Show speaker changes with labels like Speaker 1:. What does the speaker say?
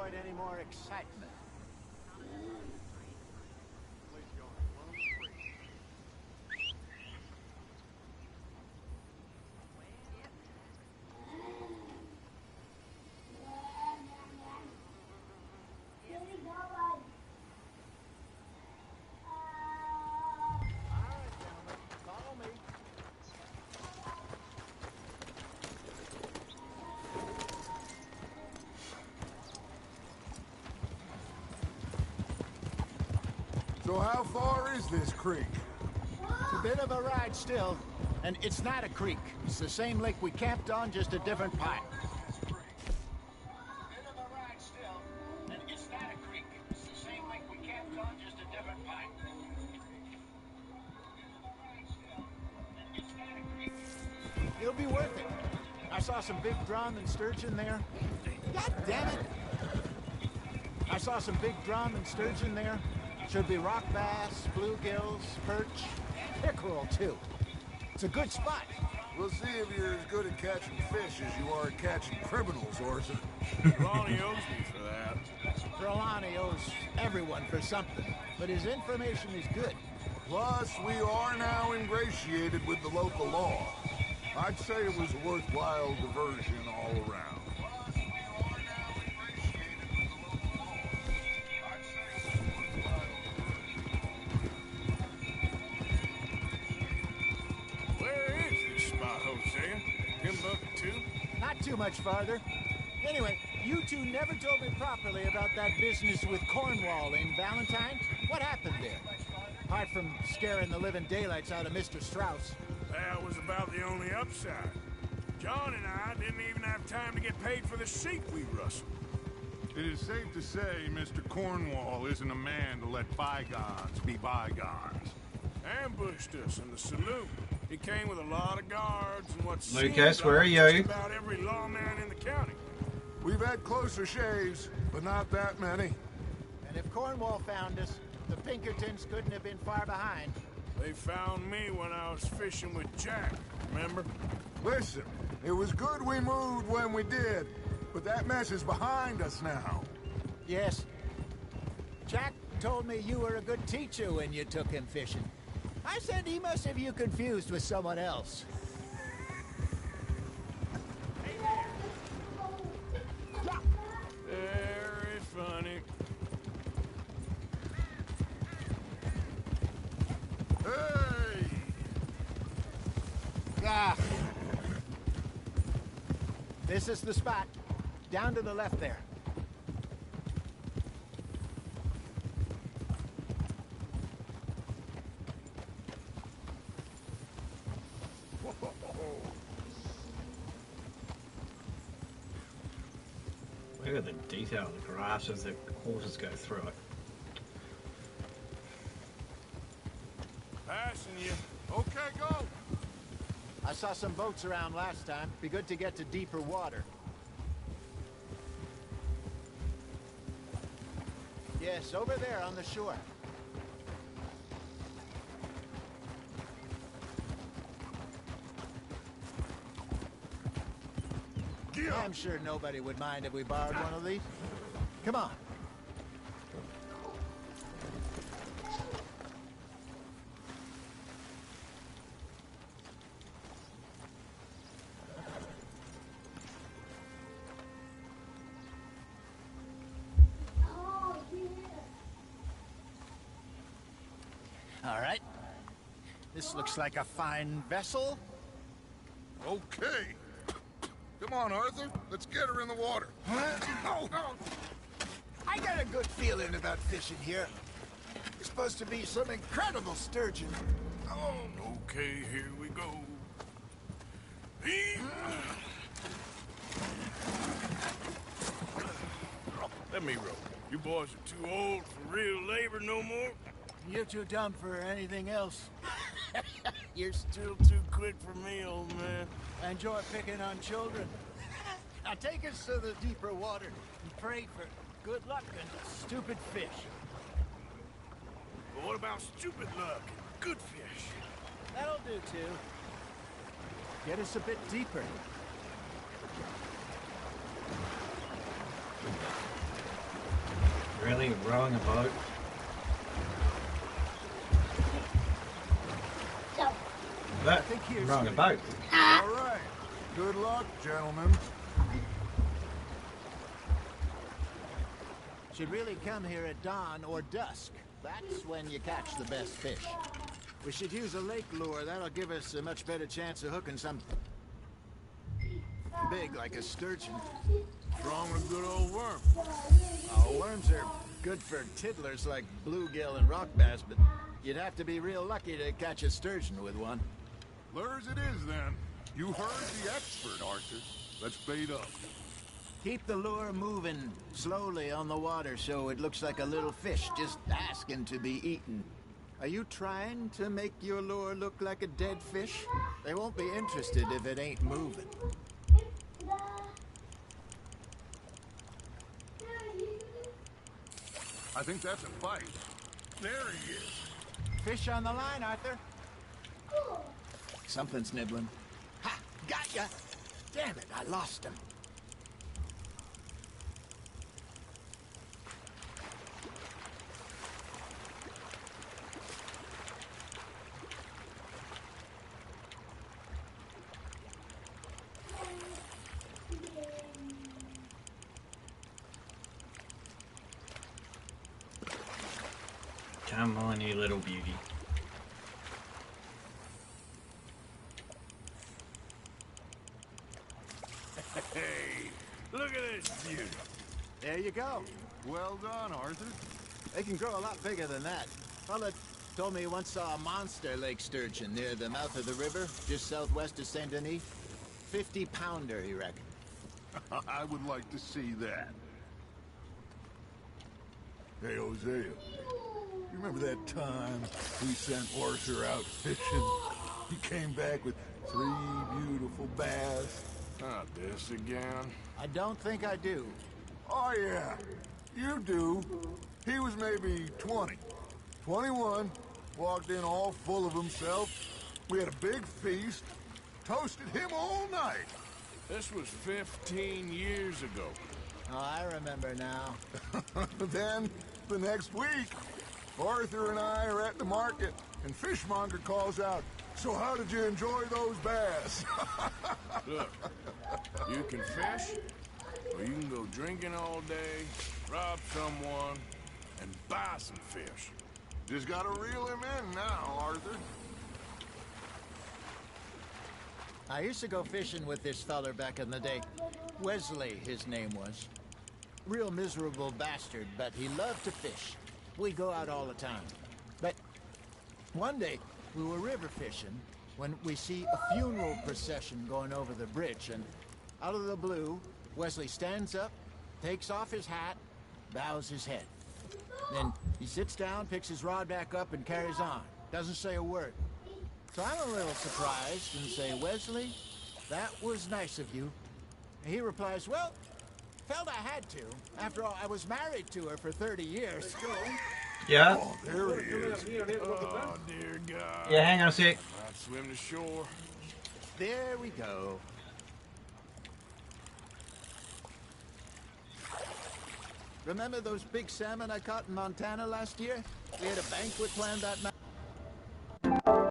Speaker 1: avoid any more excitement.
Speaker 2: So how far is this creek?
Speaker 1: It's a bit of a ride still, and it's not a creek. It's the same lake we camped on, just a different pipe. It'll be worth it. I saw some big drum and sturgeon there. God damn it! I saw some big drum and sturgeon there. Should be rock bass, bluegills, perch, pickerel too. It's a good spot.
Speaker 2: We'll see if you're as good at catching fish as you are at catching criminals, Orson.
Speaker 3: Ronnie owes me for that.
Speaker 1: Trelawney owes everyone for something, but his information is good.
Speaker 2: Plus, we are now ingratiated with the local law. I'd say it was a worthwhile diversion all around.
Speaker 1: Not too much farther. Anyway, you two never told me properly about that business with Cornwall in Valentine. What happened there? Apart from scaring the living daylights out of Mr. Strauss.
Speaker 3: That was about the only upside. John and I didn't even have time to get paid for the sheep we rustled.
Speaker 2: It is safe to say Mr. Cornwall isn't a man to let bygones be bygones.
Speaker 3: Ambushed us in the saloon. He came with a lot of guards and what
Speaker 4: Lucas, where are you?
Speaker 3: About every lawman in the county.
Speaker 2: We've had closer shaves, but not that many.
Speaker 1: And if Cornwall found us, the Pinkertons couldn't have been far behind.
Speaker 3: They found me when I was fishing with Jack, remember?
Speaker 2: Listen, it was good we moved when we did, but that mess is behind us now.
Speaker 1: Yes. Jack told me you were a good teacher when you took him fishing. I said he must have you confused with someone else.
Speaker 3: Very funny.
Speaker 2: Hey!
Speaker 1: Ah. This is the spot. Down to the left there.
Speaker 4: Look at the detail in the grass as the horses go through it.
Speaker 3: Passing you.
Speaker 2: Okay, go!
Speaker 1: I saw some boats around last time. Be good to get to deeper water. Yes, over there on the shore. I'm sure nobody would mind if we borrowed one of these. Come on. All right. This looks like a fine vessel.
Speaker 2: Okay. Come on, Arthur. Let's get her in the water.
Speaker 1: Oh. I got a good feeling about fishing here. It's supposed to be some incredible sturgeon.
Speaker 3: Oh, okay, here we go. Let me row. You boys are too old for real labor no more.
Speaker 1: You're too dumb for anything else.
Speaker 3: You're still too quick for me, old man.
Speaker 1: I enjoy picking on children. Now take us to the deeper water and pray for good luck and stupid fish.
Speaker 3: But what about stupid luck and good fish?
Speaker 1: That'll do, too. Get us a bit deeper.
Speaker 4: Really? Rowing a boat? That, rowing a boat.
Speaker 2: All right. Good luck, gentlemen.
Speaker 1: Should really come here at dawn or dusk. That's when you catch the best fish. We should use a lake lure. That'll give us a much better chance of hooking some big like a sturgeon.
Speaker 3: Wrong with a good old worm.
Speaker 1: Oh, worms are good for tiddlers like bluegill and rock bass, but you'd have to be real lucky to catch a sturgeon with one.
Speaker 2: Lures it is, then. You heard the expert, Arthur. Let's bait up.
Speaker 1: Keep the lure moving slowly on the water so it looks like a little fish just asking to be eaten. Are you trying to make your lure look like a dead fish? They won't be interested if it ain't moving.
Speaker 2: I think that's a bite. There he is.
Speaker 1: Fish on the line, Arthur. Something's nibbling. Ha! Got ya! Damn it, I lost him.
Speaker 4: Come on, you little beauty.
Speaker 3: Hey, look at this beauty.
Speaker 1: There you go.
Speaker 2: Well done, Arthur.
Speaker 1: They can grow a lot bigger than that. Fella told me he once saw a monster lake sturgeon near the mouth of the river, just southwest of Saint Denis. 50-pounder, he reckoned.
Speaker 2: I would like to see that. Hey, Hosea. You remember that time we sent Arthur out fishing? He came back with 3 beautiful bass.
Speaker 3: Not this again.
Speaker 1: I don't think I do.
Speaker 2: Oh, yeah. You do. He was maybe 20. 21. Walked in all full of himself. We had a big feast. Toasted him all night.
Speaker 3: This was 15 years ago.
Speaker 1: Oh, I remember now.
Speaker 2: Then, the next week, Arthur and I are at the market, and Fishmonger calls out, "So how did you enjoy those bass?"
Speaker 3: Look, you can fish, or you can go drinking all day, rob someone, and buy some fish.
Speaker 2: Just gotta reel him in now, Arthur.
Speaker 1: I used to go fishing with this feller back in the day. Wesley, his name was. Real miserable bastard, but he loved to fish. We go out all the time. But one day, we were river fishing when we see a funeral procession going over the bridge, and out of the blue, Wesley stands up, takes off his hat, bows his head. Then he sits down, picks his rod back up, and carries on. Doesn't say a word. So I'm a little surprised and say, "Wesley, that was nice of you." And he replies, "Well, felt I had to. After all, I was married to her for 30 years.
Speaker 4: Yeah?
Speaker 2: Oh, there he is.
Speaker 3: Oh, dear God.
Speaker 4: Yeah, hang on a sec.
Speaker 3: I'd swim to shore.
Speaker 1: There we go. Remember those big salmon I caught in Montana last year? We had a banquet planned that night.